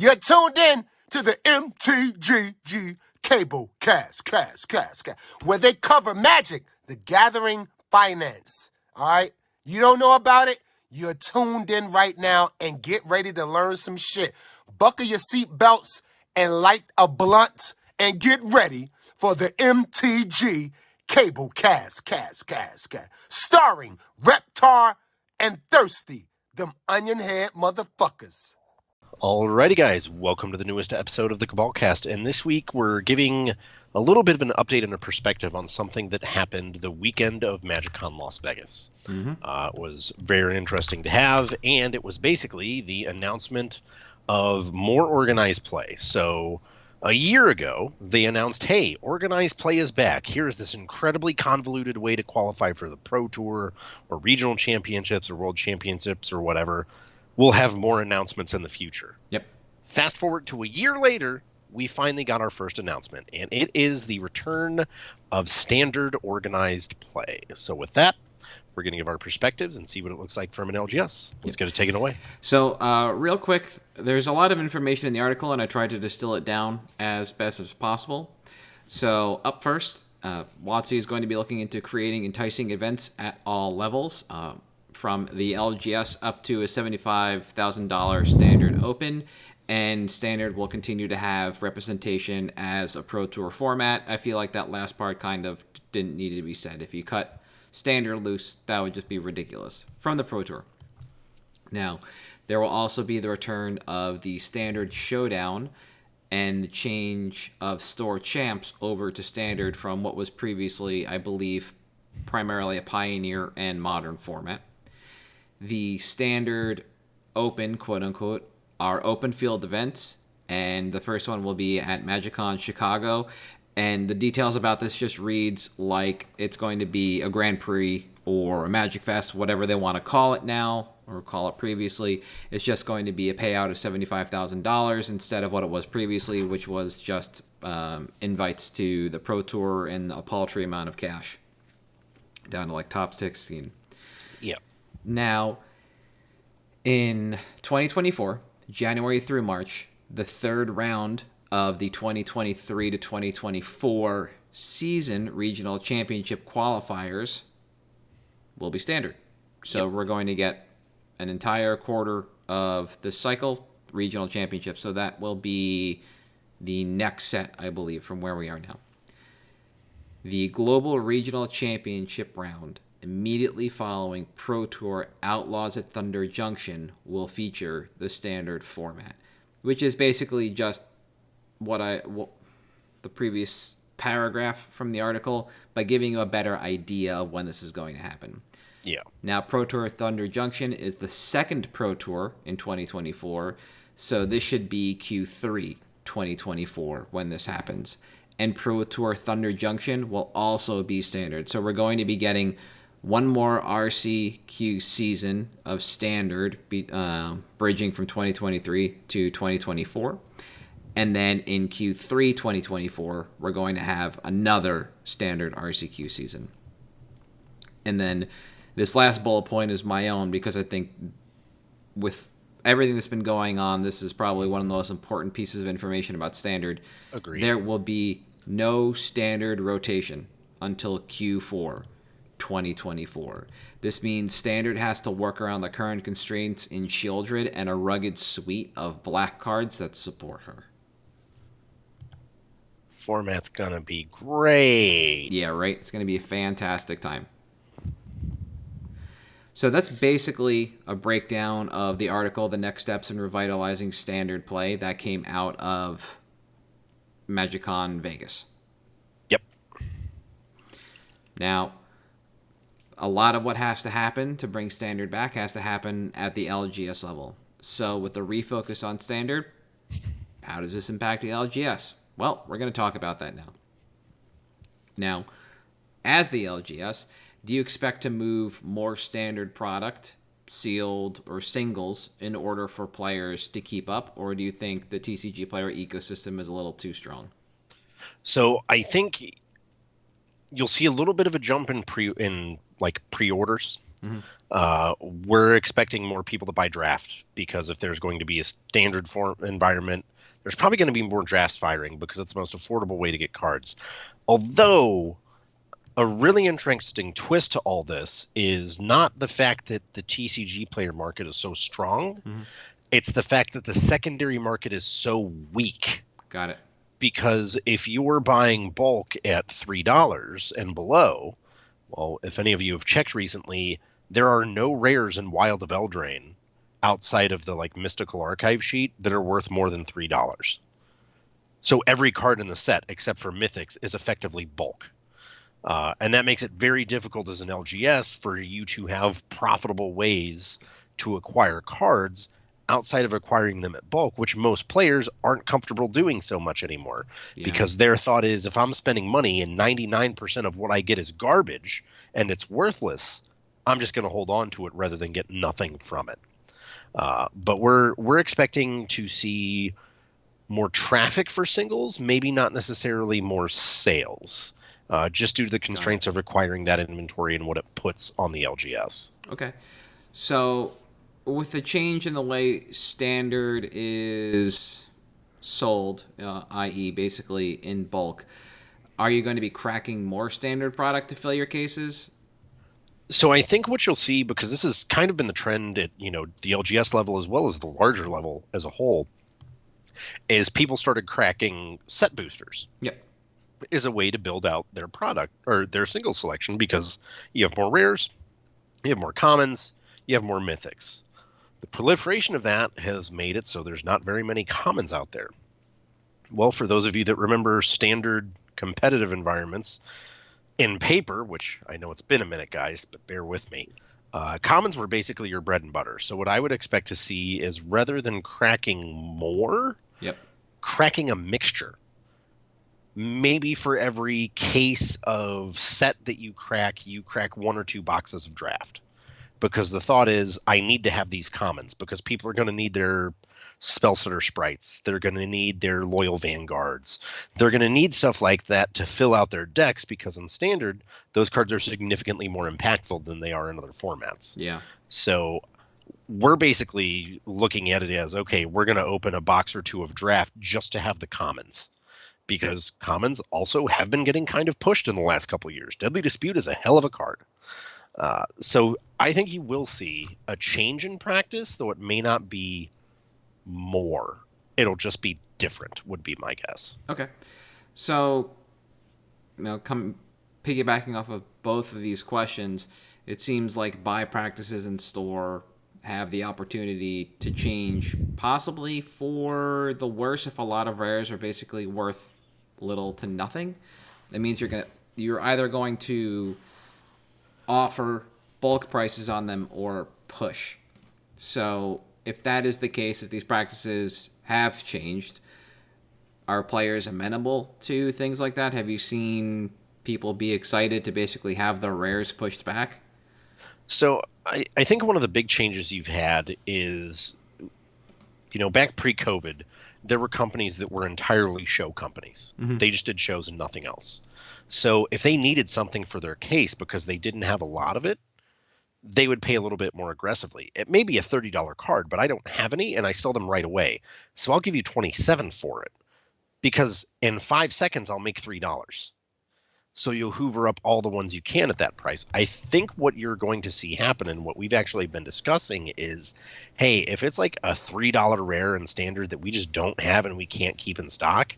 You're tuned in to the MtG Cable cast, where they cover Magic, the Gathering finance. All right? You don't know about it? You're tuned in right now and get ready to learn some shit. Buckle your seatbelts and light a blunt and get ready for the MtG Cable cast. Starring Reptar and Thirsty, them onion head motherfuckers. Alrighty, guys, welcome to the newest episode of the Cabal Cast, and this week we're giving a little bit of an update and a perspective on something that happened the weekend of MagicCon Las Vegas. It was very interesting to have, and it was basically the announcement of more organized play. So a year ago, they announced, hey, organized play is back. Here's this incredibly convoluted way to qualify for the Pro Tour or regional championships or world championships or whatever. We'll have more announcements in the future. Yep. Fast forward to a year later, we finally got our first announcement, and it is the return of standard organized play. So with that, we're going to give our perspectives and see what it looks like from an LGS. Let's get it taken away. So real quick, there's a lot of information in the article, and I tried to distill it down as best as possible. So up first, WotC is going to be looking into creating enticing events at all levels, from the LGS up to a $75,000 standard open, and standard will continue to have representation as a Pro Tour format. I feel like that last part kind of didn't need to be said. If you cut standard loose, that would just be ridiculous from the Pro Tour. Now, there will also be the return of the standard showdown and the change of store champs over to standard from what was previously, I believe, primarily a Pioneer and Modern format. The standard open, quote-unquote, are open field events, and the first one will be at MagicCon Chicago. And the details about this just reads like it's going to be a Grand Prix or a Magic Fest, whatever they want to call it now, or call it previously. It's just going to be a payout of $75,000 instead of what it was previously, which was just invites to the Pro Tour and a paltry amount of cash, down to like top 16. Yeah. Now, in 2024, January through March, the third round of the 2023 to 2024 season regional championship qualifiers will be standard. So we're going to get an entire quarter of the cycle regional championship. So that will be the next set, I believe, from where we are now. The global regional championship round immediately following Pro Tour Outlaws at Thunder Junction will feature the standard format, which is basically just the previous paragraph from the article, by giving you a better idea of when this is going to happen. Yeah. Now, Pro Tour Thunder Junction is the second Pro Tour in 2024, so this should be Q3 2024 when this happens. And Pro Tour Thunder Junction will also be standard. So we're going to be getting one more RCQ season of standard, bridging from 2023 to 2024. And then in Q3 2024, we're going to have another standard RCQ season. And then this last bullet point is my own, because I think with everything that's been going on, this is probably one of the most important pieces of information about standard. Agreed. There will be no standard rotation until Q4 2024. This means standard has to work around the current constraints in Shieldred and a rugged suite of black cards that support her. Format's gonna be great. Yeah, right? It's going to be a fantastic time. So that's basically a breakdown of the article, the next steps in revitalizing standard play that came out of MagicCon Vegas. Yep. Now, a lot of what has to happen to bring standard back has to happen at the LGS level. So with the refocus on standard, how does this impact the LGS? Well, we're going to talk about that now. Now, as the LGS, do you expect to move more standard product, sealed or singles, in order for players to keep up? Or do you think the TCG player ecosystem is a little too strong? So I think you'll see a little bit of a jump in pre-orders. We're expecting more people to buy draft because if there's going to be a standard form environment, there's probably going to be more draft firing because it's the most affordable way to get cards. Although a really interesting twist to all this is not the fact that the TCG player market is so strong. Mm-hmm. It's the fact that the secondary market is so weak. Got it. Because if you're buying bulk at $3 and below, well, if any of you have checked recently, there are no rares in Wild of Eldraine outside of the like Mystical Archive sheet that are worth more than $3. So every card in the set, except for Mythics, is effectively bulk. And that makes it very difficult as an LGS for you to have profitable ways to acquire cards outside of acquiring them at bulk, which most players aren't comfortable doing so much anymore. Yeah. Because their thought is, if I'm spending money and 99% of what I get is garbage and it's worthless, I'm just going to hold on to it rather than get nothing from it. But we're expecting to see more traffic for singles, maybe not necessarily more sales. Just due to the constraints of acquiring that inventory and what it puts on the LGS. Okay. So, with the change in the way standard is sold, i.e. basically in bulk, are you going to be cracking more standard product to fill your cases? So I think what you'll see, because this has kind of been the trend at, the LGS level as well as the larger level as a whole, is people started cracking set boosters. Yep. Is a way to build out their product or their single selection because you have more rares, you have more commons, you have more mythics. The proliferation of that has made it so there's not very many commons out there. Well, for those of you that remember standard competitive environments in paper, which I know it's been a minute, guys, but bear with me, commons were basically your bread and butter. So what I would expect to see is rather than cracking more, cracking a mixture. Maybe for every case of set that you crack 1 or 2 boxes of draft. Because the thought is, I need to have these commons because people are going to need their Spellstutter sprites. They're going to need their loyal vanguards. They're going to need stuff like that to fill out their decks because in standard, those cards are significantly more impactful than they are in other formats. Yeah. So we're basically looking at it as, okay, we're going to open a box or 2 of draft just to have the commons. Because commons also have been getting kind of pushed in the last couple of years. Deadly Dispute is a hell of a card. So I think you will see a change in practice, though it may not be more. It'll just be different, would be my guess. Okay. So, piggybacking off of both of these questions, it seems like buy practices in store have the opportunity to change possibly for the worse if a lot of rares are basically worth little to nothing. That means you're either going to offer bulk prices on them or push. So if that is the case, if these practices have changed, are players amenable to things like that? Have you seen people be excited to basically have their rares pushed back? So I think one of the big changes you've had is, back pre-COVID, there were companies that were entirely show companies. Mm-hmm. They just did shows and nothing else. So if they needed something for their case because they didn't have a lot of it, they would pay a little bit more aggressively. It may be a $30 card, but I don't have any and I sell them right away. So I'll give you $27 for it because in 5 seconds, I'll make $3. So you'll hoover up all the ones you can at that price. I think what you're going to see happen and what we've actually been discussing is, hey, if it's like a $3 rare and standard that we just don't have and we can't keep in stock,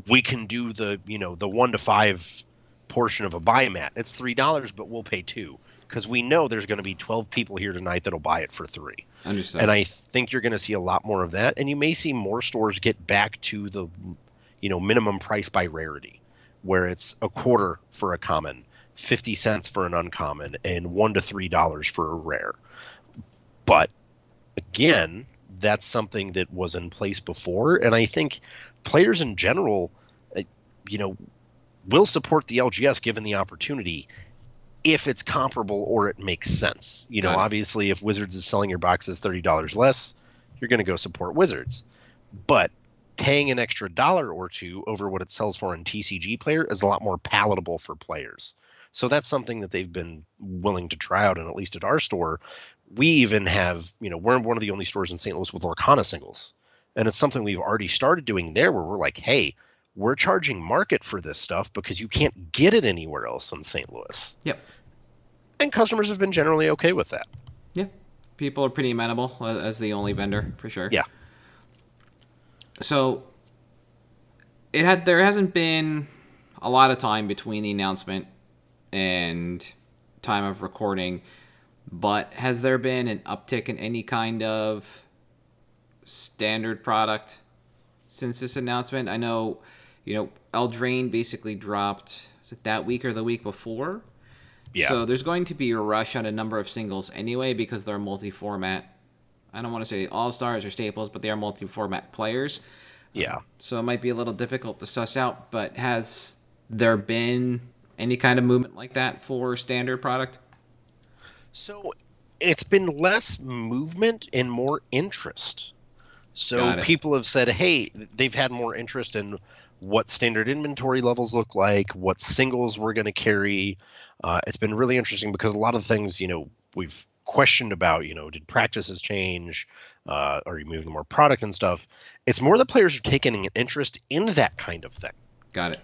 we can do the 1 to 5 portion of a buy mat. It's $3, but we'll pay $2 because we know there's going to be 12 people here tonight that'll buy it for $3. Understand. And I think you're going to see a lot more of that, and you may see more stores get back to the minimum price by rarity, where it's $0.25 for a common, 50 cents for an uncommon, and $1 to $3 for a rare. But again, that's something that was in place before, and I think players in general, will support the LGS given the opportunity if it's comparable or it makes sense. Obviously, if Wizards is selling your boxes $30 less, you're going to go support Wizards. But paying an extra $1 or $2 over what it sells for in TCG player is a lot more palatable for players. So that's something that they've been willing to try out, and at least at our store, we even have, we're one of the only stores in St. Louis with Lorcana singles. And it's something we've already started doing there where we're like, hey, we're charging market for this stuff because you can't get it anywhere else in St. Louis. Yep. And customers have been generally okay with that. Yeah. People are pretty amenable as the only vendor, for sure. Yeah. So there hasn't been a lot of time between the announcement and time of recording, but has there been an uptick in any kind of standard product since this announcement? I know, Eldraine basically dropped, was it that week or the week before? Yeah. So there's going to be a rush on a number of singles anyway because they're multi-format. I don't want to say all-stars or staples, but they are multi-format players. Yeah. So it might be a little difficult to suss out, but has there been any kind of movement like that for standard product? So it's been less movement and more interest. So people have said, hey, they've had more interest in what standard inventory levels look like, what singles we're going to carry. It's been really interesting because a lot of things, we've questioned about, did practices change? Are you moving more product and stuff? It's more that players are taking an interest in that kind of thing. Got it.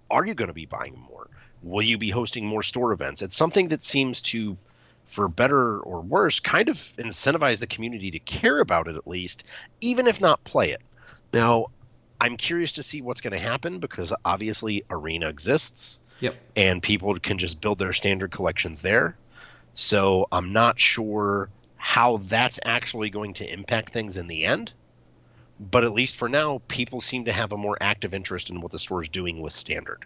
Are you going to be buying more? Will you be hosting more store events? It's something that seems to, for better or worse, kind of incentivize the community to care about it at least, even if not play it. Now, I'm curious to see what's going to happen because obviously Arena exists. Yep. And people can just build their standard collections there. So I'm not sure how that's actually going to impact things in the end. But at least for now, people seem to have a more active interest in what the store is doing with standard,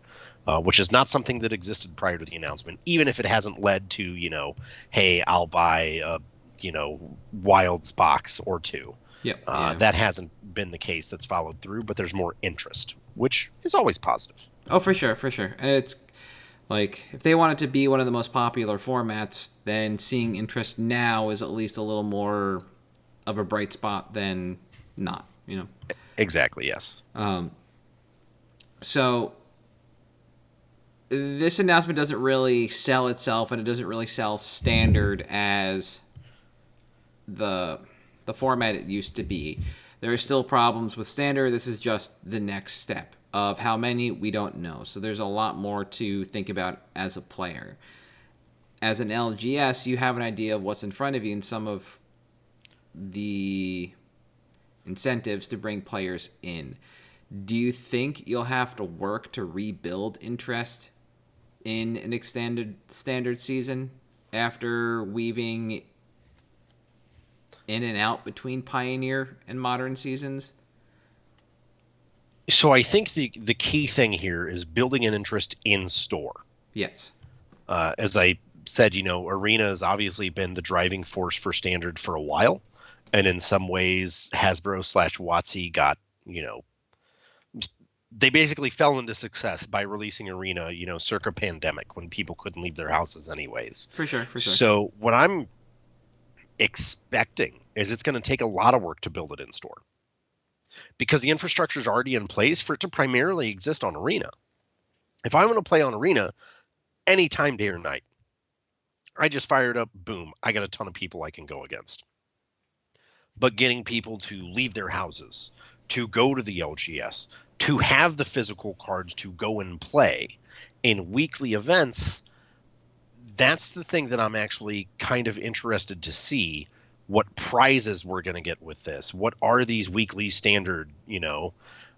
which is not something that existed prior to the announcement, even if it hasn't led to, hey, I'll buy a, Wilds box or two. Yep. That hasn't been the case that's followed through, but there's more interest, which is always positive. Oh, for sure. And it's like, if they want it to be one of the most popular formats, then seeing interest now is at least a little more of a bright spot than not, Exactly, yes. So this announcement doesn't really sell itself, and it doesn't really sell standard as the format it used to be. There are still problems with standard. This is just the next step. Of how many, we don't know. So there's a lot more to think about as a player. As an LGS, you have an idea of what's in front of you and some of the incentives to bring players in. Do you think you'll have to work to rebuild interest in an extended standard season after weaving in and out between Pioneer and Modern seasons? So I think the key thing here is building an interest in store. Yes. As I said, Arena has obviously been the driving force for standard for a while. And in some ways, Hasbro/WotC got, they basically fell into success by releasing Arena, circa pandemic when people couldn't leave their houses anyways. For sure. So what I'm expecting is it's going to take a lot of work to build it in store. Because the infrastructure is already in place for it to primarily exist on Arena. If I want to play on Arena anytime, day or night, I just fire it up, boom, I got a ton of people I can go against. But getting people to leave their houses, to go to the LGS, to have the physical cards to go and play in weekly events, that's the thing that I'm actually kind of interested to see. What prizes we're going to get with this? What are these weekly standard,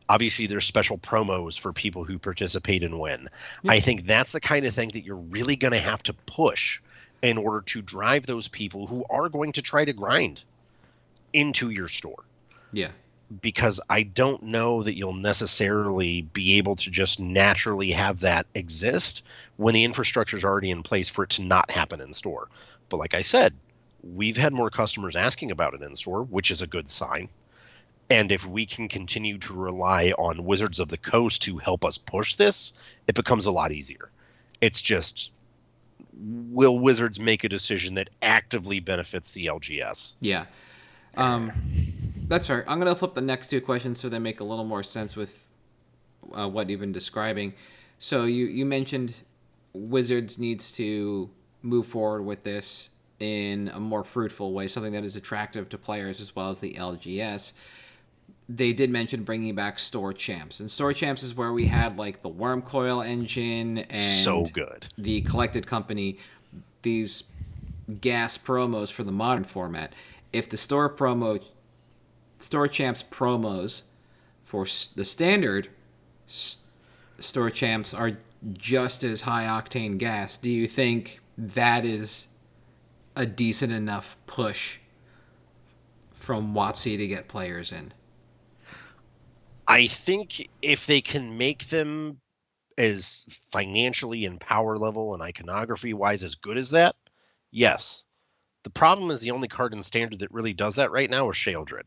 Obviously, there's special promos for people who participate and win. Yeah. I think that's the kind of thing that you're really going to have to push in order to drive those people who are going to try to grind into your store. Yeah. Because I don't know that you'll necessarily be able to just naturally have that exist when the infrastructure is already in place for it to not happen in store. But like I said, we've had more customers asking about it in store, which is a good sign. And if we can continue to rely on Wizards of the Coast to help us push this, it becomes a lot easier. It's just, will Wizards make a decision that actively benefits the LGS? Yeah. That's fair. I'm going to flip the next two questions so they make a little more sense with what you've been describing. So you mentioned Wizards needs to move forward with this in a more fruitful way, something that is attractive to players as well as the LGS. They did mention bringing back Store Champs. And Store Champs is where we had like the Worm Coil engine and So good. the Collected Company, these gas promos for the modern format. If the Store Champs promos for the standard Store Champs are just as high octane gas, do you think that is a decent enough push from WotC to get players in? I think if they can make them as financially and power level and iconography wise as good as that, yes. The problem is the only card in standard that really does that right now is Sheoldred.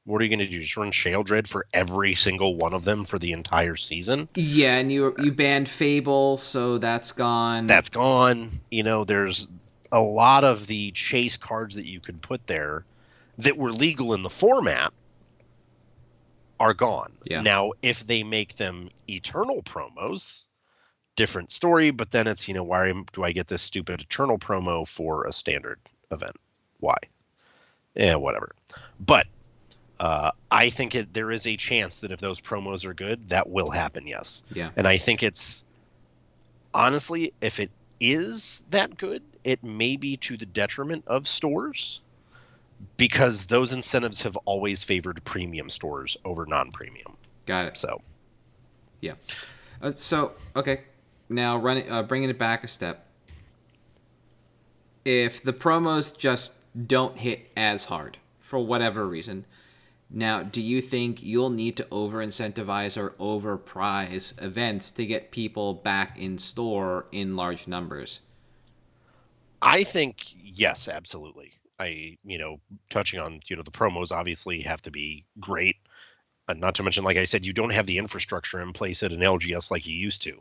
What are you going to do? Just run Sheoldred for every single one of them for the entire season? Yeah, and you banned Fable, so that's gone. That's gone. There's a lot of the chase cards that you could put there that were legal in the format are gone. Yeah. Now, if they make them eternal promos, different story, but then it's, why do I get this stupid eternal promo for a standard event? Why? Yeah, whatever. But I think there is a chance that if those promos are good, that will happen, yes. Yeah. And I think it's, honestly, if it is that good, it may be to the detriment of stores, because those incentives have always favored premium stores over non-premium. Got it. So, yeah. Okay. Now bringing it back a step. If the promos just don't hit as hard for whatever reason, now do you think you'll need to over-incentivize or overprice events to get people back in store in large numbers? I think yes, absolutely. Touching on, the promos obviously have to be great. Not to mention, like I said, you don't have the infrastructure in place at an LGS like you used to.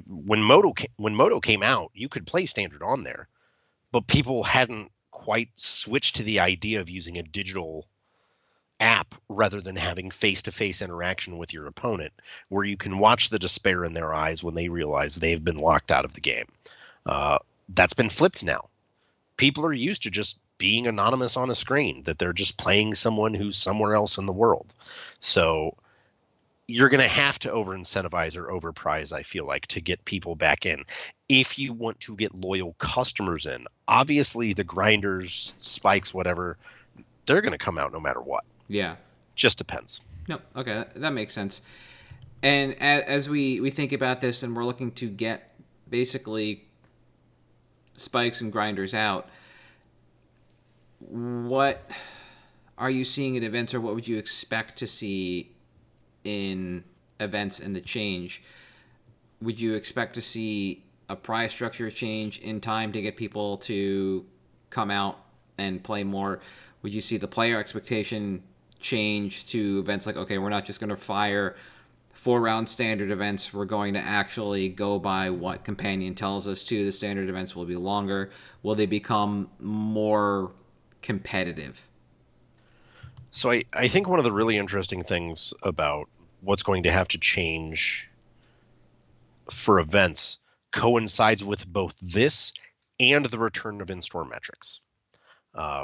When Moto came out, you could play standard on there, but people hadn't quite switched to the idea of using a digital app rather than having face-to-face interaction with your opponent, where you can watch the despair in their eyes when they realize they've been locked out of the game. That's been flipped now. People are used to just being anonymous on a screen, that they're just playing someone who's somewhere else in the world. So you're going to have to over-incentivize or overprice, I feel like, to get people back in. If you want to get loyal customers in, obviously the grinders, spikes, whatever, they're going to come out no matter what. Yeah. Just depends. No, okay, that makes sense. And as we think about this and we're looking to get basically spikes and grinders out, what are you seeing at events, or what would you expect to see in events and the change? Would you expect to see a prize structure change in time to get people to come out and play more? Would you see the player expectation change to events like, okay, we're not just going to fire 4-round standard events, we're going to actually go by what Companion tells us to. The standard events will be longer. Will they become more competitive? So I think one of the really interesting things about what's going to have to change for events coincides with both this and the return of in-store metrics.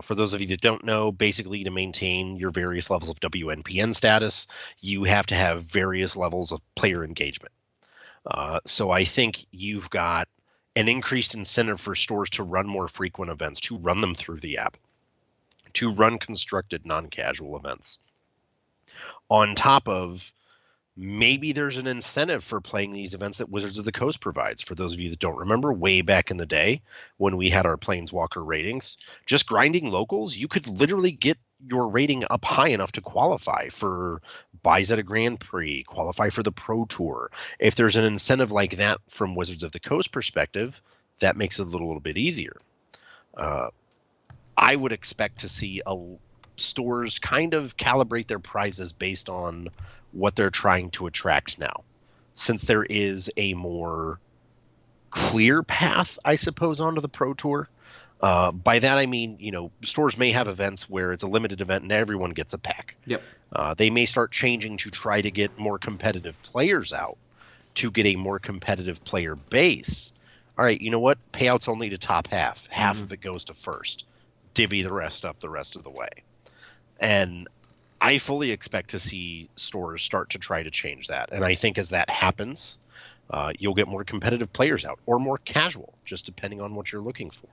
For those of you that don't know, basically to maintain your various levels of WNPN status, you have to have various levels of player engagement. So I think you've got an increased incentive for stores to run more frequent events, to run them through the app, to run constructed non-casual events. On top of, maybe there's an incentive for playing these events that Wizards of the Coast provides. For those of you that don't remember, way back in the day when we had our Planeswalker ratings, just grinding locals, you could literally get your rating up high enough to qualify for buys at a Grand Prix, qualify for the Pro Tour. If there's an incentive like that from Wizards of the Coast perspective, that makes it a little bit easier. I would expect to see stores kind of calibrate their prizes based on what they're trying to attract now, since there is a more clear path, I suppose, onto the Pro Tour. By that I mean, stores may have events where it's a limited event and everyone gets a pack. Yep. They may start changing to try to get more competitive players out, to get a more competitive player base, all right, you know what? Payouts only to top half. Half of it goes to first. Divvy the rest up the rest of the way. And I fully expect to see stores start to try to change that. And I think as that happens, you'll get more competitive players out, or more casual, just depending on what you're looking for.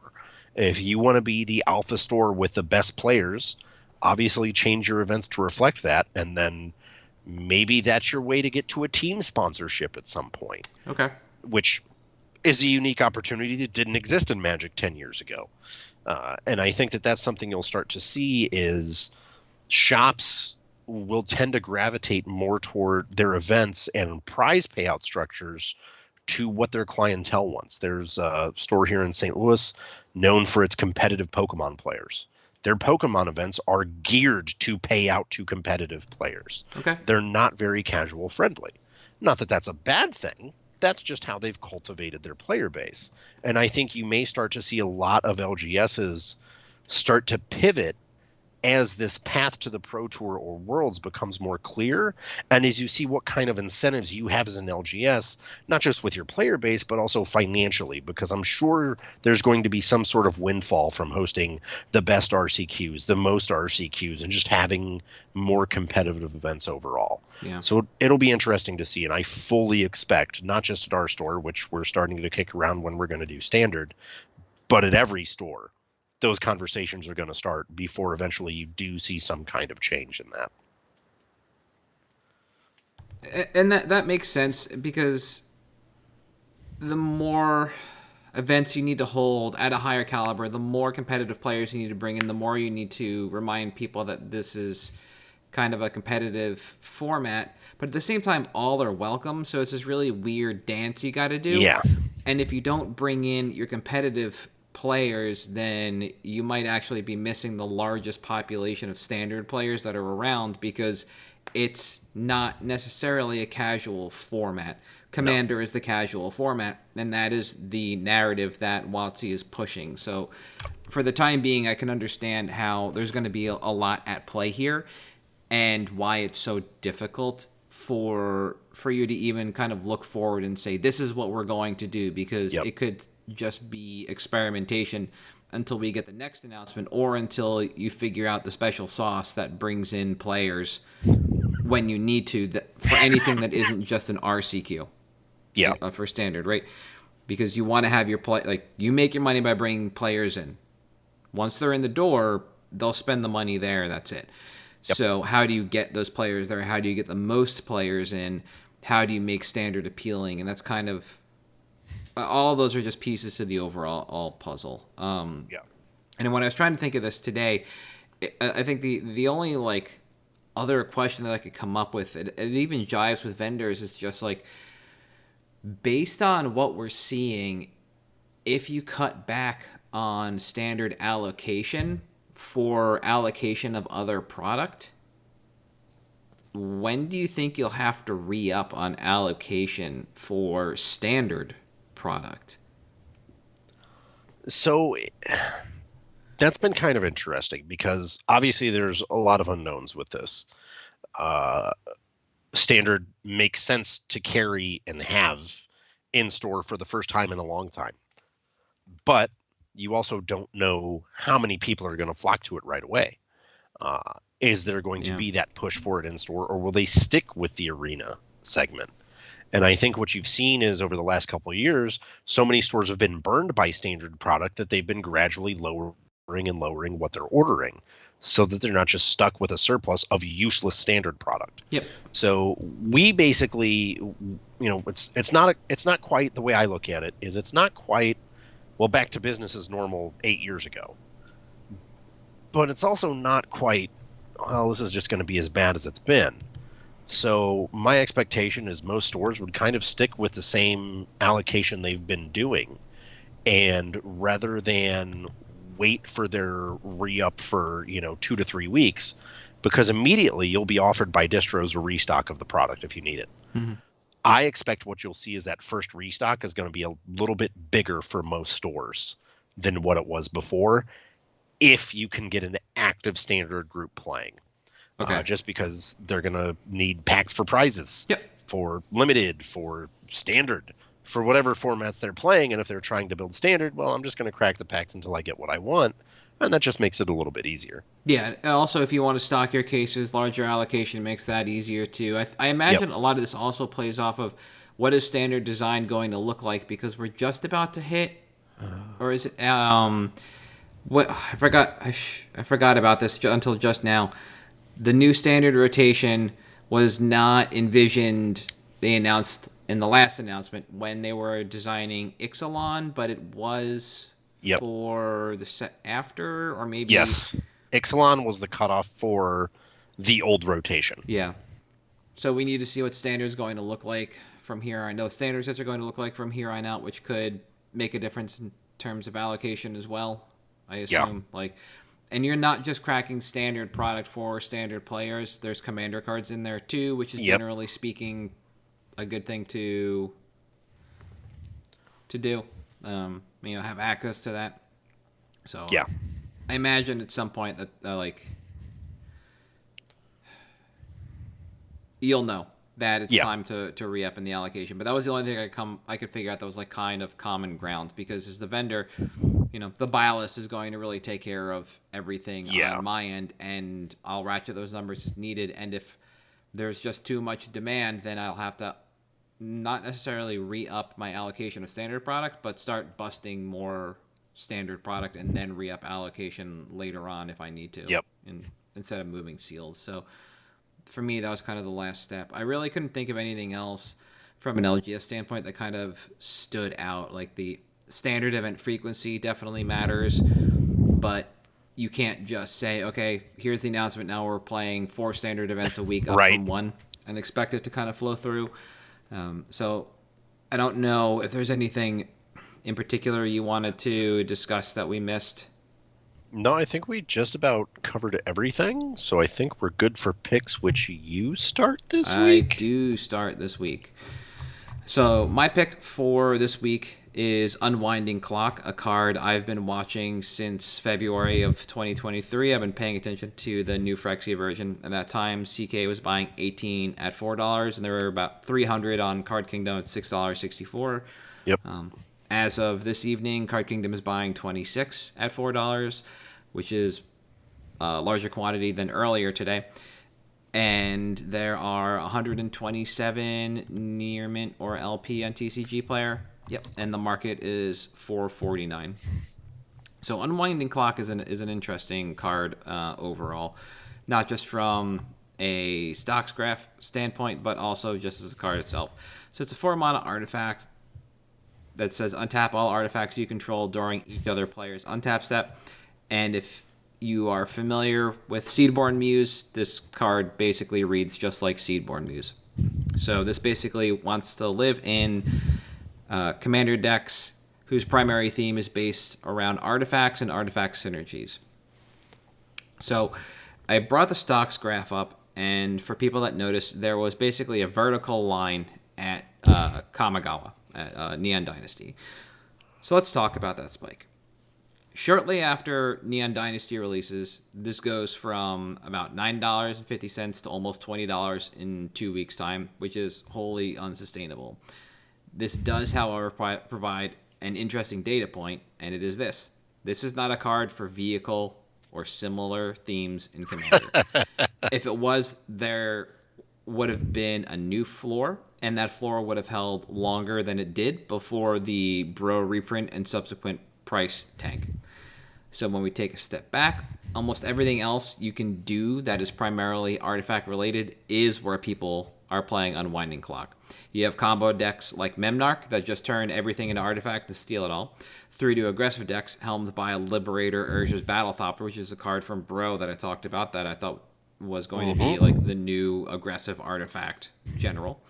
If you want to be the alpha store with the best players, obviously change your events to reflect that, and then maybe that's your way to get to a team sponsorship at some point. Okay. Which is a unique opportunity that didn't exist in Magic 10 years ago. And I think that that's something you'll start to see is shops will tend to gravitate more toward their events and prize payout structures to what their clientele wants. There's a store here in St. Louis known for its competitive Pokemon players. Their Pokemon events are geared to pay out to competitive players. Okay. They're not very casual friendly. Not that that's a bad thing. That's just how they've cultivated their player base. And I think you may start to see a lot of LGSs start to pivot as this path to the Pro Tour or Worlds becomes more clear, and as you see what kind of incentives you have as an LGS, not just with your player base, but also financially, because I'm sure there's going to be some sort of windfall from hosting the best RCQs, the most RCQs, and just having more competitive events overall. Yeah. So it'll be interesting to see, and I fully expect, not just at our store, which we're starting to kick around when we're going to do Standard, but at every store, those conversations are going to start before eventually you do see some kind of change in that. And that makes sense, because the more events you need to hold at a higher caliber, the more competitive players you need to bring in, the more you need to remind people that this is kind of a competitive format. But at the same time, all are welcome. So it's this really weird dance you got to do. Yeah. And if you don't bring in your competitive players, then you might actually be missing the largest population of Standard players that are around, because it's not necessarily a casual format. Commander is the casual format, and that is the narrative that WotC is pushing. So for the time being, I can understand how there's going to be a lot at play here, and why it's so difficult for you to even kind of look forward and say, this is what we're going to do, because it could just be experimentation until we get the next announcement, or until you figure out the special sauce that brings in players when you need to, for anything that isn't just an RCQ. For Standard, right? Because you want to have your you make your money by bringing players in. Once they're in the door, they'll spend the money there. That's it. So how do you get those players there? How do you get the most players in? How do you make Standard appealing? And that's kind of all of those are just pieces to the overall puzzle. And when I was trying to think of this today, I think the only other question that I could come up with, it even jives with vendors, is just based on what we're seeing, if you cut back on Standard allocation for allocation of other product, when do you think you'll have to re-up on allocation for Standard product? So that's been kind of interesting, because obviously there's a lot of unknowns with this. Standard makes sense to carry and have in store for the first time in a long time, but you also don't know how many people are going to flock to it right away. Is there going to be that push for it in store, or will they stick with the arena segment? And I think what you've seen is, over the last couple of years, so many stores have been burned by Standard product that they've been gradually lowering what they're ordering, so that they're not just stuck with a surplus of useless Standard product. So we basically, it's not quite, the way I look at it is, it's not quite, back to business as normal 8 years ago. But it's also not quite, this is just going to be as bad as it's been. So my expectation is most stores would kind of stick with the same allocation they've been doing, and rather than wait for their re-up for 2 to 3 weeks, because immediately you'll be offered by distros a restock of the product if you need it. I expect what you'll see is that first restock is going to be a little bit bigger for most stores than what it was before, if you can get an active Standard group playing. Just because they're going to need packs for prizes for limited, for standard, for whatever formats they're playing. And if they're trying to build standard, well, I'm just going to crack the packs until I get what I want. And that just makes it a little bit easier. Yeah. Also, if you want to stock your cases, larger allocation makes that easier too. I imagine a lot of this also plays off of what is standard design going to look like, because we're just about to hit, or is it? What I forgot. I forgot about this until just now. The new standard rotation was not envisioned. They announced in the last announcement when they were designing Ixalan, but it was for the set after, or maybe yes, Ixalan was the cutoff for the old rotation. Yeah, so we need to see what standard is going to look like from here. I know standard sets are going to look like from here on out, which could make a difference in terms of allocation as well. I assume and you're not just cracking standard product for standard players. There's commander cards in there too, which is generally speaking a good thing to do. Have access to that. So I imagine at some point that you'll know that it's time to re-up in the allocation. But that was the only thing I could figure out that was like kind of common ground, because as the vendor, the buy list is going to really take care of everything on my end, and I'll ratchet those numbers as needed. And if there's just too much demand, then I'll have to not necessarily re-up my allocation of standard product, but start busting more standard product and then re-up allocation later on if I need to. Instead of moving seals. So for me, that was kind of the last step. I really couldn't think of anything else from an LGS standpoint that kind of stood out. Like the standard event frequency definitely matters, but you can't just say, okay, here's the announcement, now we're playing 4 standard events a week up from 1 and expect it to kind of flow through. So I don't know if there's anything in particular you wanted to discuss that we missed. No, I think we just about covered everything, so I think we're good for picks, which you start this week? I do start this week. So my pick for this week is Unwinding Clock, a card I've been watching since February of 2023. I've been paying attention to the new Phyrexia version. At that time, CK was buying 18 at $4, and there were about 300 on Card Kingdom at $6.64. Yep. As of this evening, Card Kingdom is buying 26 at $4, which is a larger quantity than earlier today. And there are 127 near mint or LP on TCG Player. Yep, and the market is $4.49. So Unwinding Clock is an interesting card overall, not just from a stocks graph standpoint, but also just as a card itself. So it's a 4-mana artifact that says untap all artifacts you control during each other player's untap step. And if you are familiar with Seedborn Muse, this card basically reads just like Seedborn Muse. So this basically wants to live in commander decks whose primary theme is based around artifacts and artifact synergies. So I brought the stocks graph up, and for people that noticed, there was basically a vertical line at Kamigawa, at Neon Dynasty. So let's talk about that spike. Shortly after Neon Dynasty releases, this goes from about $9.50 to almost $20 in 2 weeks' time, which is wholly unsustainable. This does, however, provide an interesting data point, and it is this. This is not a card for vehicle or similar themes in Commander. If it was, there would have been a new floor, and that floor would have held longer than it did before the Bro reprint and subsequent price tank. So when we take a step back, almost everything else you can do that is primarily artifact related is where people are playing Unwinding Clock. You have combo decks like Memnarch that just turn everything into artifacts to steal it all, through to aggressive decks helmed by a Liberator Urza's Battlethopter, which is a card from Bro that I talked about that I thought was going to be like the new aggressive artifact general.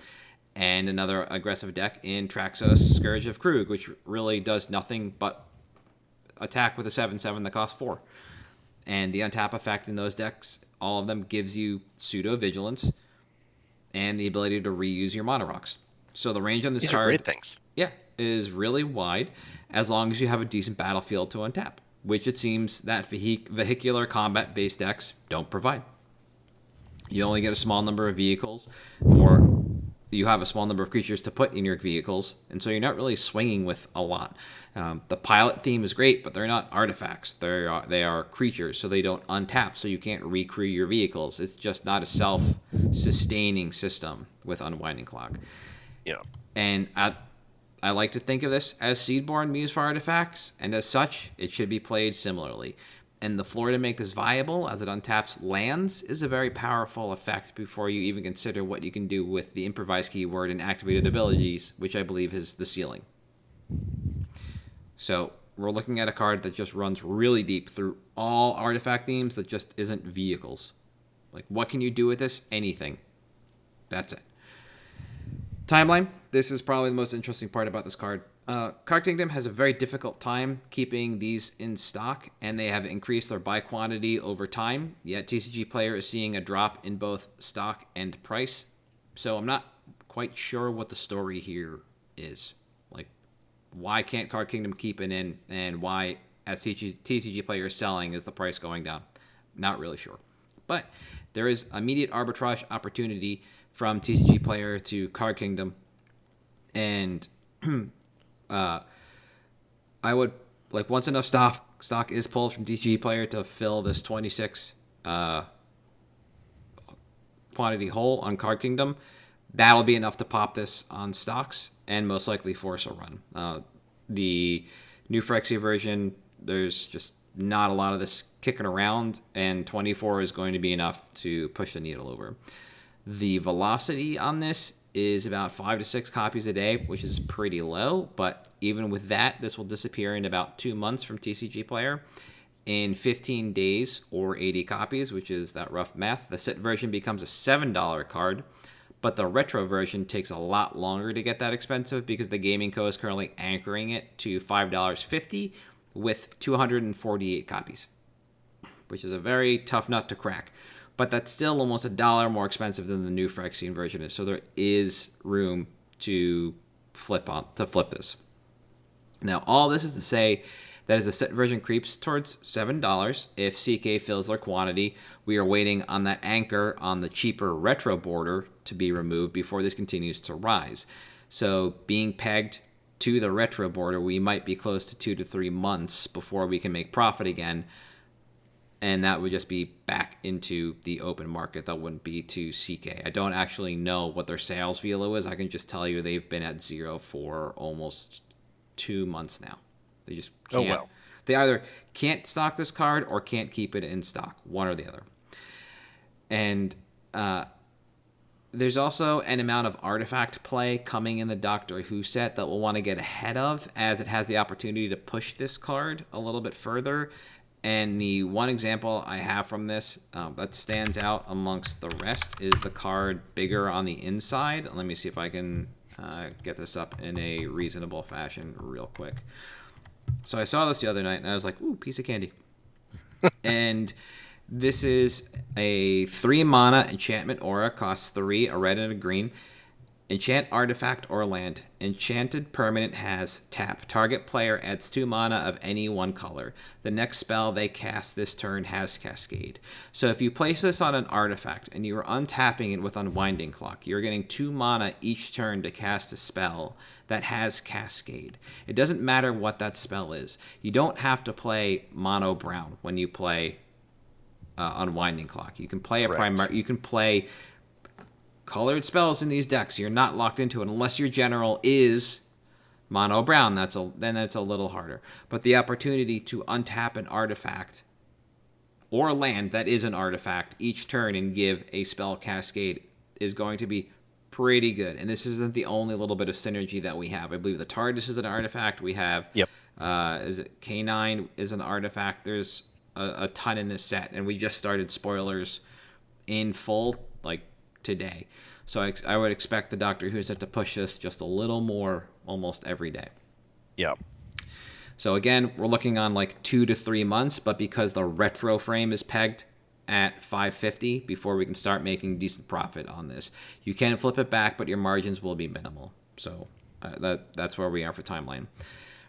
And another aggressive deck in Traxos Scourge of Krug, which really does nothing but attack with a 7/7 that costs 4. And the untap effect in those decks, all of them gives you pseudo vigilance and the ability to reuse your mana rocks. So the range on this These card, are great things. Yeah, is really wide as long as you have a decent battlefield to untap, which it seems that vehicular combat-based decks don't provide. You only get a small number of vehicles or you have a small number of creatures to put in your vehicles, and so you're not really swinging with a lot. The pilot theme is great, but they're not artifacts. They are creatures, so they don't untap, so you can't recrew your vehicles. It's just not a self-sustaining system with Unwinding Clock. Yeah. And I like to think of this as Seedborn used for artifacts, and as such, it should be played similarly. And the floor to make this viable, as it untaps lands, is a very powerful effect before you even consider what you can do with the improvised keyword and activated abilities, which I believe is the ceiling. So we're looking at a card that just runs really deep through all artifact themes that just isn't vehicles. Like, what can you do with this? Anything. That's it. Timeline. This is probably the most interesting part about this card. Card Kingdom has a very difficult time keeping these in stock, and they have increased their buy quantity over time, yet TCG Player is seeing a drop in both stock and price. So I'm not quite sure what the story here is. Like, why can't Card Kingdom keep it in, and why, as TCG Player is selling, is the price going down? Not really sure. But there is immediate arbitrage opportunity from TCG Player to Card Kingdom, and I would, like, once enough stock is pulled from TCG Player to fill this 26 quantity hole on Card Kingdom, that'll be enough to pop this on stocks and most likely force a run. The new Phyrexia version, there's just not a lot of this kicking around, and 24 is going to be enough to push the needle over. The velocity on this is about 5 to 6 copies a day, which is pretty low, but even with that, this will disappear in about 2 months from TCG Player. In 15 days, or 80 copies, which is that rough math, the set version becomes a $7 card, but the retro version takes a lot longer to get that expensive because the Gaming Co. is currently anchoring it to $5.50 with 248 copies, which is a very tough nut to crack. But that's still almost $1 more expensive than the new Phyrexian version is. So there is room to flip this. Now, all this is to say that as the set version creeps towards $7, if CK fills their quantity, we are waiting on that anchor on the cheaper retro border to be removed before this continues to rise. So being pegged to the retro border, we might be close to 2 to 3 months before we can make profit again. And that would just be back into the open market. That wouldn't be to CK. I don't actually know what their sales velo is. I can just tell you they've been at 0 for almost 2 months now. They just can't. Oh, well. They either can't stock this card or can't keep it in stock. One or the other. And there's also an amount of artifact play coming in the Doctor Who set that we'll want to get ahead of, as it has the opportunity to push this card a little bit further. And the one example I have from this that stands out amongst the rest is the card Bigger on the Inside. Let me see if I can get this up in a reasonable fashion real quick. So I saw this the other night, and I was like, ooh, piece of candy. And this is a 3-mana enchantment aura, costs 3, a red and a green. Enchant artifact or land. Enchanted permanent has tap. Target player adds 2 mana of any one color. The next spell they cast this turn has Cascade. So if you place this on an artifact and you are untapping it with Unwinding Clock, you're getting 2 mana each turn to cast a spell that has Cascade. It doesn't matter what that spell is. You don't have to play mono brown when you play Unwinding Clock. You can play a primary. You can play colored spells in these decks. You're not locked into it unless your general is mono brown. Then it's a little harder. But the opportunity to untap an artifact or land that is an artifact each turn and give a spell Cascade is going to be pretty good. And this isn't the only little bit of synergy that we have. I believe the TARDIS is an artifact. We have is it K9 is an artifact. There's a ton in this set, and we just started spoilers in full like today. So I would expect the Doctor Who set to push this just a little more almost every day. Yeah. So again, we're looking on like 2 to 3 months, but because the retro frame is pegged at 550 before we can start making decent profit on this. You can flip it back, but your margins will be minimal. So that's where we are for timeline.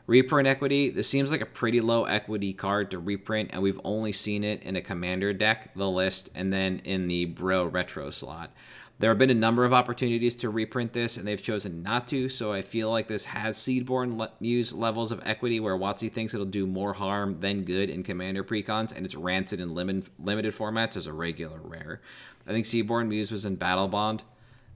Reprint equity, this seems like a pretty low equity card to reprint, and we've only seen it in a Commander deck, the list, and then in the Bro Retro slot. There have been a number of opportunities to reprint this, and they've chosen not to, so I feel like this has Seedborn Muse levels of equity where WotC thinks it'll do more harm than good in Commander precons, and it's rancid in limited formats as a regular rare. I think Seedborn Muse was in Battle Bond,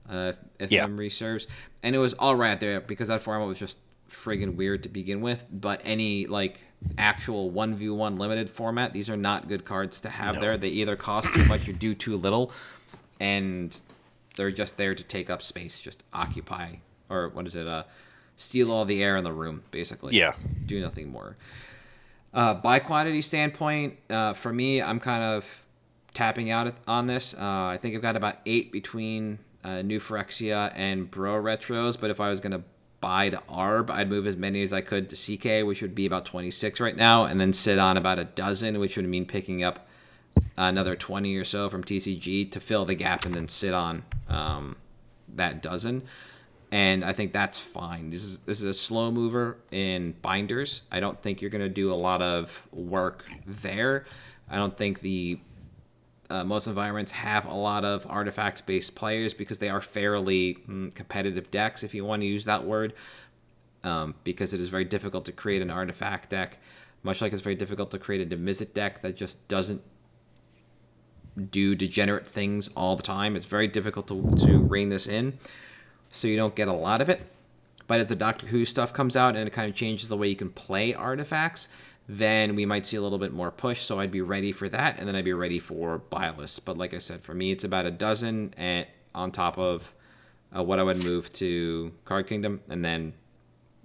if memory serves, and it was all right there because that format was just friggin' weird to begin with, but any, like, actual 1v1 limited format, these are not good cards to have there. They either cost too much or do too little, and they're just there to take up space, just occupy, or steal all the air in the room, basically. Yeah. Do nothing more. By quantity standpoint, for me, I'm kind of tapping out on this. I think I've got about 8 between New Phyrexia and Bro Retros, but if I was going to buy to ARB, I'd move as many as I could to CK, which would be about 26 right now, and then sit on about a dozen, which would mean picking up another 20 or so from TCG to fill the gap and then sit on that dozen. And I think that's fine. This is a slow mover in binders. I don't think you're going to do a lot of work there. I don't think the most environments have a lot of artifact-based players because they are fairly competitive decks, if you want to use that word, because it is very difficult to create an artifact deck, much like it's very difficult to create a Demisit deck that just doesn't do degenerate things all the time. It's very difficult to rein this in, so you don't get a lot of it. But if the Doctor Who stuff comes out and it kind of changes the way you can play artifacts, then we might see a little bit more push, so I'd be ready for that, and then I'd be ready for buy lists. But like I said, for me, it's about a dozen and on top of what I would move to Card Kingdom, and then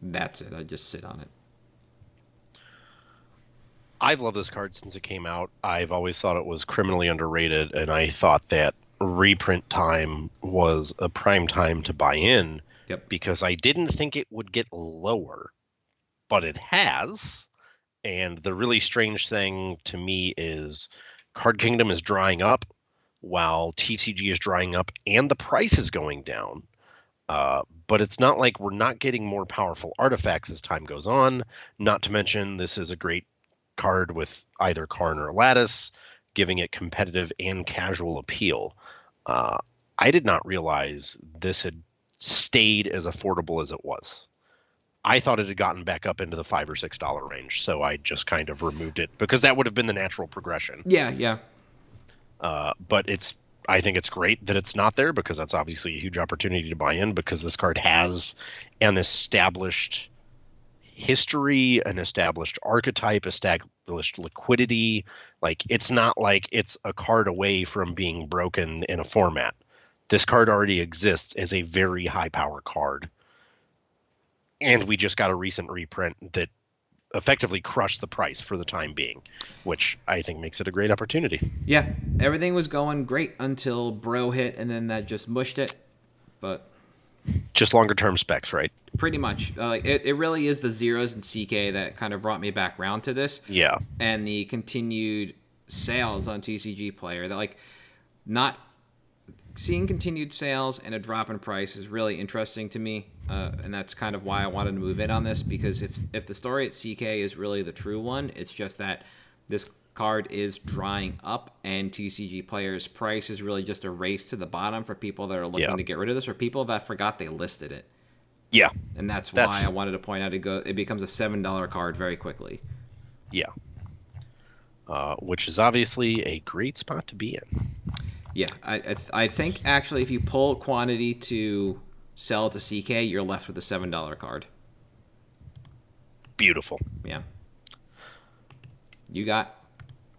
that's it. I just sit on it. I've loved this card since it came out. I've always thought it was criminally underrated, and I thought that reprint time was a prime time to buy in. Yep. Because I didn't think it would get lower, but it has. And the really strange thing to me is Card Kingdom is drying up while TCG is drying up and the price is going down. But it's not like we're not getting more powerful artifacts as time goes on. Not to mention, this is a great card with either Karn or Lattice, giving it competitive and casual appeal. I did not realize this had stayed as affordable as it was. I thought it had gotten back up into the $5 or $6 range, so I just kind of removed it because that would have been the natural progression. Yeah. But I think it's great that it's not there because that's obviously a huge opportunity to buy in because this card has an established history, an established archetype, established liquidity. Like, it's not like it's a card away from being broken in a format. This card already exists as a very high power card. And we just got a recent reprint that effectively crushed the price for the time being, which I think makes it a great opportunity. Yeah, everything was going great until Bro hit, and then that just mushed it. But just longer term specs, right? Pretty much. It really is the zeros and CK that kind of brought me back around to this. Yeah. And the continued sales on TCG Player that, like, not seeing continued sales and a drop in price is really interesting to me, and that's kind of why I wanted to move in on this, because if the story at CK is really the true one, it's just that this card is drying up, and TCG Player's price is really just a race to the bottom for people that are looking to get rid of this, or people that forgot they listed it. Yeah. And that's why I wanted to point out it becomes a $7 card very quickly. Yeah. Which is obviously a great spot to be in. Yeah, I think actually if you pull quantity to sell to CK, you're left with a $7 card. Beautiful. Yeah. You got?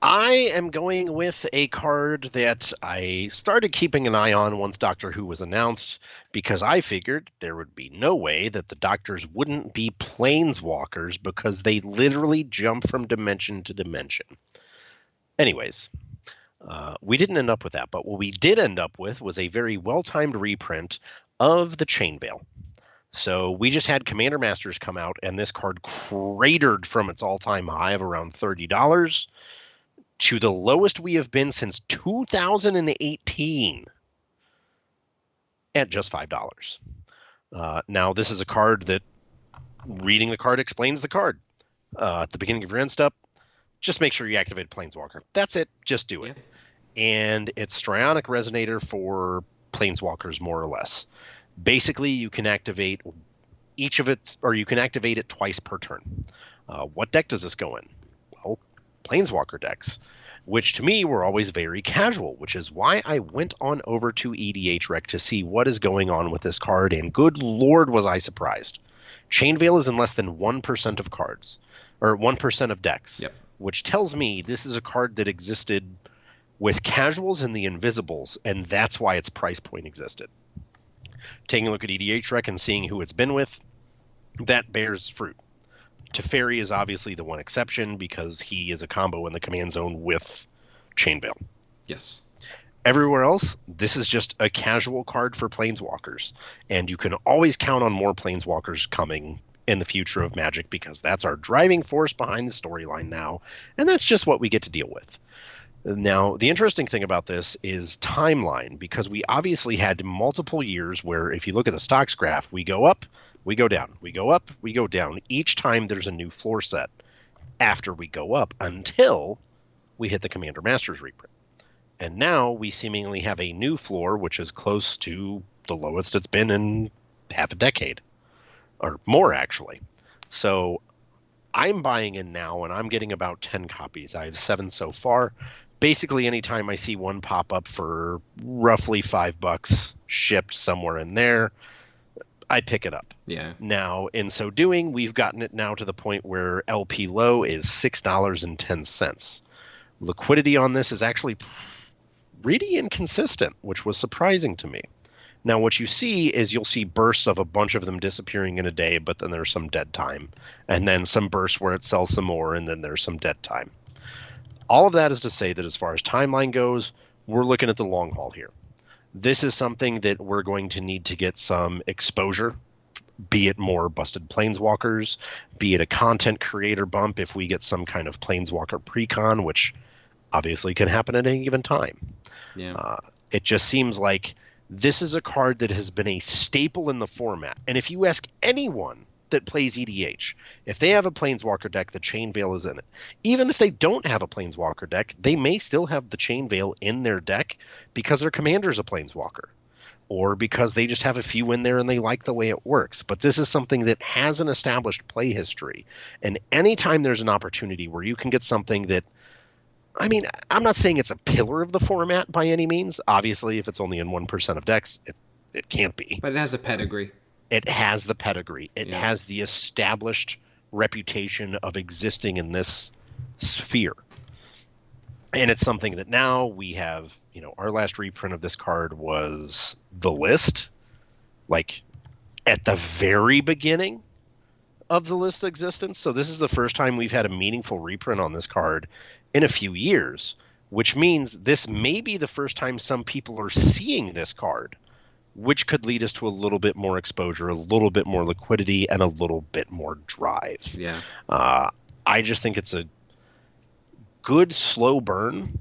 I am going with a card that I started keeping an eye on once Doctor Who was announced, because I figured there would be no way that the Doctors wouldn't be planeswalkers because they literally jump from dimension to dimension. Anyways, we didn't end up with that, but what we did end up with was a very well-timed reprint of the Chain Veil. So we just had Commander Masters come out, and this card cratered from its all-time high of around $30 to the lowest we have been since 2018 at just $5. Now, this is a card that reading the card explains the card. At the beginning of your end step, just make sure you activate Planeswalker. That's it. Just do it. And it's Strionic Resonator for Planeswalkers, more or less. Basically, you can activate each of it, or you can activate it twice per turn. What deck does this go in? Well, Planeswalker decks, which to me were always very casual, which is why I went on over to EDH Rec to see what is going on with this card, and good lord was I surprised. Chainveil is in less than 1% of cards, or 1% of decks, which tells me this is a card that existed with casuals and the invisibles, and that's why its price point existed. Taking a look at EDH Rec and seeing who it's been with, that bears fruit. Teferi is obviously the one exception because he is a combo in the command zone with Chainveil. Yes. Everywhere else, this is just a casual card for Planeswalkers, and you can always count on more Planeswalkers coming in the future of Magic because that's our driving force behind the storyline now, and that's just what we get to deal with. Now, the interesting thing about this is timeline, because we obviously had multiple years where if you look at the stocks graph, we go up, we go down, we go up, we go down. Each time there's a new floor set after we go up until we hit the Commander Masters reprint. And now we seemingly have a new floor, which is close to the lowest it's been in half a decade, or more actually. So I'm buying in now, and I'm getting about 10 copies. I have 7 so far. Basically, anytime I see one pop up for roughly $5 shipped somewhere in there, I pick it up. Yeah. Now, in so doing, we've gotten it now to the point where LP low is $6.10. Liquidity on this is actually pretty inconsistent, which was surprising to me. Now, what you see is you'll see bursts of a bunch of them disappearing in a day, but then there's some dead time. And then some bursts where it sells some more, and then there's some dead time. All of that is to say that as far as timeline goes, we're looking at the long haul here. This is something that we're going to need to get some exposure, be it more busted Planeswalkers, be it a content creator bump if we get some kind of Planeswalker precon, which obviously can happen at any given time. Yeah. It just seems like this is a card that has been a staple in the format. And if you ask anyone that plays EDH, if they have a Planeswalker deck, the Chainveil is in it. Even if they don't have a Planeswalker deck, they may still have the Chainveil in their deck because their commander's a Planeswalker, or because they just have a few in there and they like the way it works. But this is something that has an established play history. And anytime there's an opportunity where you can get something that, I mean, I'm not saying it's a pillar of the format by any means. Obviously, if it's only in 1% of decks, it can't be. But it has a pedigree. It has the pedigree. It has the established reputation of existing in this sphere. And it's something that now we have, our last reprint of this card was the list, like at the very beginning of the list's existence. So this is the first time we've had a meaningful reprint on this card in a few years, which means this may be the first time some people are seeing this card, which could lead us to a little bit more exposure, a little bit more liquidity, and a little bit more drive. Yeah. I just think it's a good slow burn,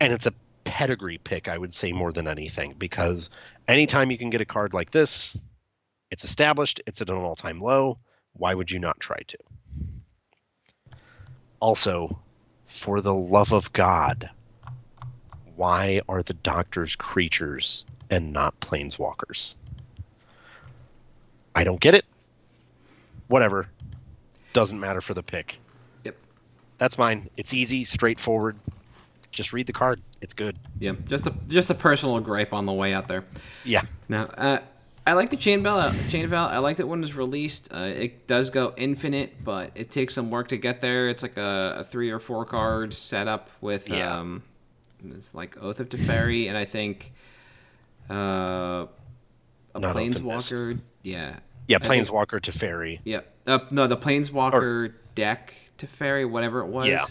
and it's a pedigree pick, I would say, more than anything, because anytime you can get a card like this, it's established, it's at an all-time low. Why would you not try to? Also, for the love of God, why are the doctors creatures and not Planeswalkers? I don't get it. Whatever. Doesn't matter for the pick. Yep. That's mine. It's easy, straightforward. Just read the card. It's good. Yeah. Just a personal gripe on the way out there. Yeah. Now, I like the Chainveil. I liked it when it was released. It does go infinite, but it takes some work to get there. It's like a 3 or 4 card setup with it's like Oath of Teferi, and I think a Planeswalker. Yeah. Yeah, Planeswalker Teferi. Yeah. No, the Planeswalker deck Teferi, whatever it was. Yeah.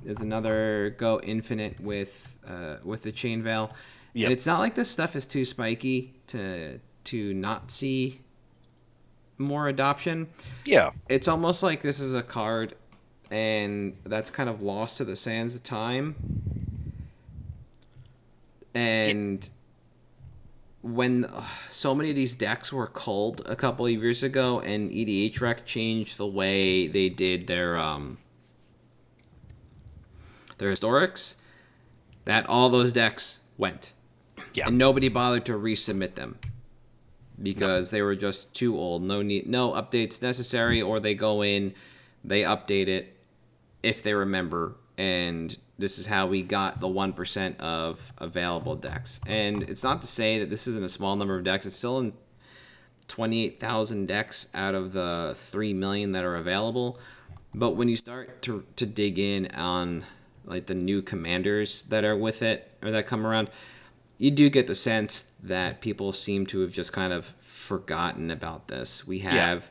There's another go infinite with the Chainveil. Yep. And it's not like this stuff is too spiky to not see more adoption. Yeah. It's almost like this is a card, and that's kind of lost to the sands of time. And when so many of these decks were culled a couple of years ago, and EDHREC changed the way they did their historics, that all those decks went. Yeah. And nobody bothered to resubmit them because they were just too old. No updates necessary, or they go in, they update it if they remember, and this is how we got the 1% of available decks. And it's not to say that this isn't a small number of decks. It's still in 28,000 decks out of the 3 million that are available. But when you start to dig in on like the new commanders that are with it or that come around, you do get the sense that people seem to have just kind of forgotten about this. We have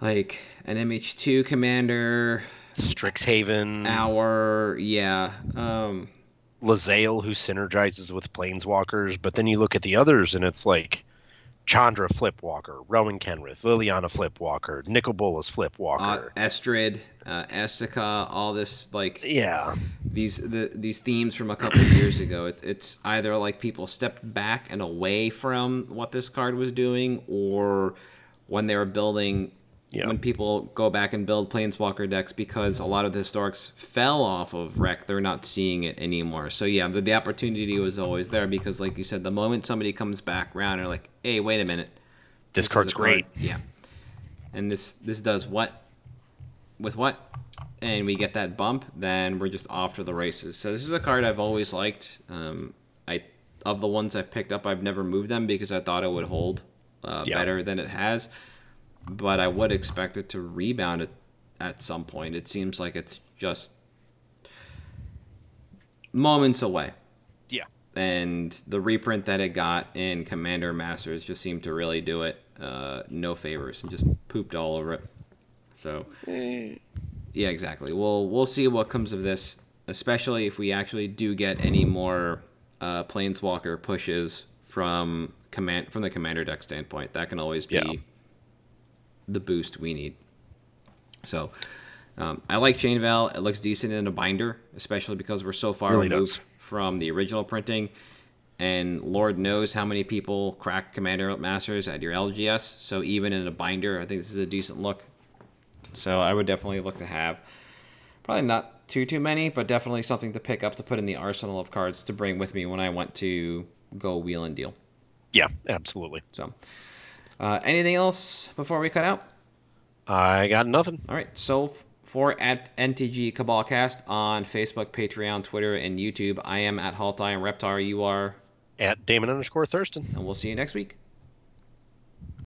like an MH2 commander, Strixhaven, Lae'zel, who synergizes with Planeswalkers, but then you look at the others and it's like Chandra Flipwalker, Rowan Kenrith, Liliana Flipwalker, Nicol Bolas Flipwalker, Estrid, Esika, all this these themes from a couple of years ago. It's either like people stepped back and away from what this card was doing, or when they were building. Yeah. When people go back and build Planeswalker decks, because a lot of the historics fell off of Rec, they're not seeing it anymore. So yeah, the opportunity was always there, because like you said, the moment somebody comes back around and they're like, hey, wait a minute. This card's great. Yeah. And this does what? With what? And we get that bump, then we're just off to the races. So this is a card I've always liked. Of the ones I've picked up, I've never moved them because I thought it would hold better than it has. But I would expect it to rebound at some point. It seems like it's just moments away. Yeah. And the reprint that it got in Commander Masters just seemed to really do it no favors and just pooped all over it. So, yeah, exactly. We'll see what comes of this, especially if we actually do get any more Planeswalker pushes from the Commander deck standpoint. That can always be the boost we need. So I like Chain Veil. It looks decent in a binder, especially because we're so far removed from the original printing, and Lord knows how many people crack Commander Masters at your LGS. So even in a binder, I think this is a decent look. So I would definitely look to have probably not too many, but definitely something to pick up to put in the arsenal of cards to bring with me when I want to go wheel and deal. Yeah, absolutely. So anything else before we cut out? I got nothing. All right. So for at MtG Cabalcast on Facebook, Patreon, Twitter, and YouTube, I am at Haltai and Reptar. You are at Damon_Thurston. And we'll see you next week.